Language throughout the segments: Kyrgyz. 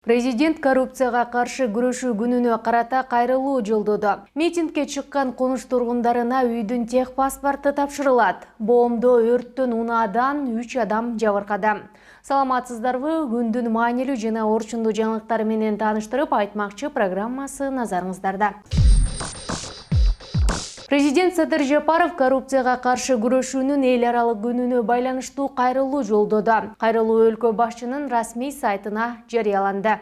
Президент коррупцияга каршы күрөшүү күнүнө карата кайрылуу жолдоду. Митингге чыккан конуш тургундарына үйдүн тех паспорты тапшырылат. Боомдо өрттөн унаадан 3 адам жабыркады. Саламатсыздарбы? Күндүн маанилүү жана орчундуу жаңылыктары менен тааныштырып айтмакчы программасы назарыңыздарда. Президент Садыр Жапаров коррупцияга каршы күрөшүүнүн эл аралык күнүнө байланыштуу кайрылуу жолдоду. Кайрылуу өлкө башчынын расмий сайтына жарыяланды.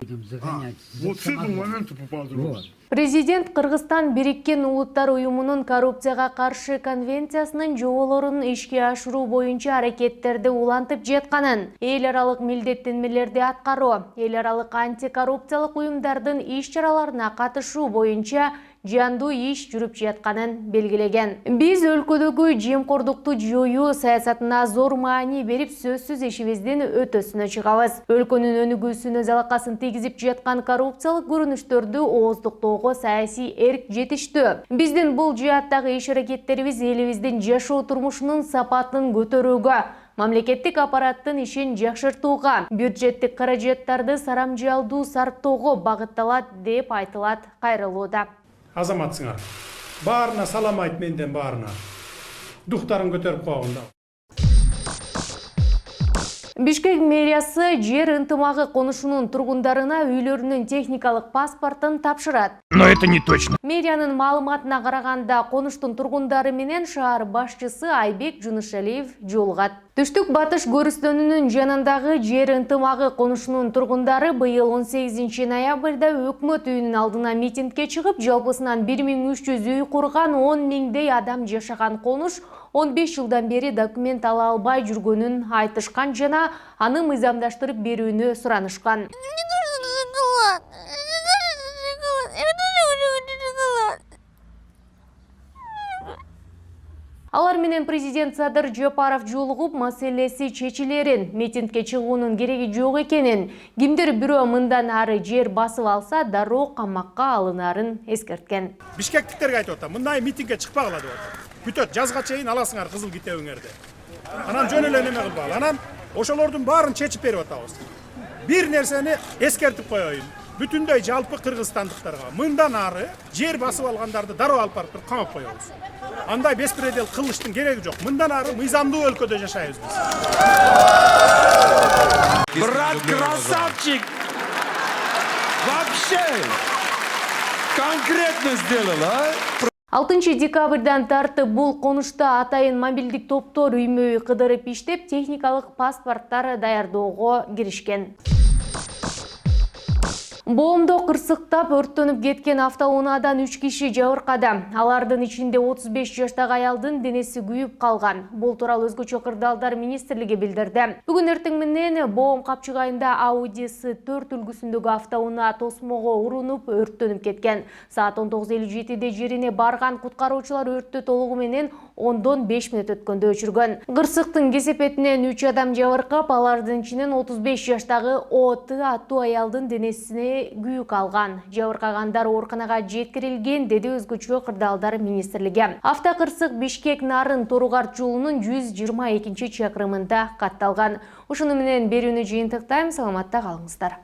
Президент Кыргызстан Бириккен Улуттар уюмунун коррупцияга каршы конвенциясынын жоболорун ишке ашыруу боюнча аракеттерди улантып жатканын, эл аралык милдеттенмелерди аткаруу, эл аралык антикоррупциялык уюмдардын иш-чараларына катышуу боюнча жандуу иш жүрүп жатканын белгилеген. Биз өлкөдөгү жемкордукту жоюу саясатына зор маани берип, сөзсүз ишибиздин өтөсүнө чыгабыз. Өлкөнүн өнүгүүсүнө залакасын тийгизип жаткан коррупциялык көрүнүштөрдү ооздуктоого саясий эрк жетиштүү. Биздин бул жааттагы иш-аракеттерибиз элибиздин жашоо турмушунун сапатын көтөрүүгө, мамлекеттик аппараттын ишин жакшыртууга, бюджеттик каражаттарды сарамжалдуу сарптоого багытталат деп айтылат кайрылууда. Азаматсыңар, баарына салам айт менден баарына. Дуктарын көтөрүп койгонда. Бишкек мэриясы жер ынтымагы конушунун тургундарына үйлөрүнүн техникалык паспортун тапшырат. Но это не точно. Мэриянын маалыматына караганда, конуштун тургундары менен шаар башчысы Айбек Жунушалиев жолугат. Түштүк батыш көрүстөнүнүн жанындагы жер ынтымагы конушунун тургундары быйыл 18 ноябрда өкмөт үйүнүн алдына митингге чыгып, жалпысынан 1300 үй курган 10 миңдей адам жашаган конуш 15 жылдан бери документ ала албай жүргөнүн айтышкан жана аны мыйзамдаштырып берүүнү суранышкан. Алар менен президент Садыр Жапаров жолугуп, маселеси чечилерин, митингге чыгуунун кереги жок экенин, кимдир бирөө мындан ары жер басып алса, дароо камакка алынарын эскерткен. Бишкектиктерге айтып атам, мындай митингге чыкпагыла деп атам. Бүтөт, жазга чейин аласыңар кызыл китебиңерди. Анан жөн эле неме кылбагыла. Анан ошолордун баарын чечип берип атабыз. Бир нерсени эскертип коеюн. Бүтүндөй жалпы кыргызстандыктарга мындан ары жер басып алгандарды дароо алып барып камап коебуз. Андай беспредел кылыштын кереги жок. Мындан ары мыйзамдуу өлкөдө жашайбыз биз. Брат красавчик! Вообще! Конкретно сделал, а? 6 декабрдан тартып бул конушта атайын мобилдик топтор үймө-үй кыдырып иштеп, техникалык паспорттар даярдоого киришкен. Боомдо кырсыктап өрттөнүп кеткен автоунаадан 3 киши жабыркады. Алардын ичинде 35 жаштагы аялдын денеси күйүп калган. Бул тууралуу өзгөчө кырдаалдар министрлиги билдирди. Бүгүн эртең менен Боом капчыгайында Audi S4 үлгүсүндөгү автоунаа тосмого урунуп өрттөнүп кеткен. Саат 19:57 жерине барган куткаруучулар өрттү толугу менен 10-5 мүнөт өткөндө өчүргөн. Кырсыктын кесепетинен 3 адам жабыркап, алардын ичинен 35 жаштагы ОТ аттуу аялдын денесине күйүк алган. Жабыркагандар ооруканага жеткирилген, деди өзгөчө кырдаалдар министрлиги. Автокырсык Бишкек Нарын Торугарт жолунун 122 чакырымында катталган. Ушуну менен берүүнү жыйынтыктайм. Саламатта калыңыздар.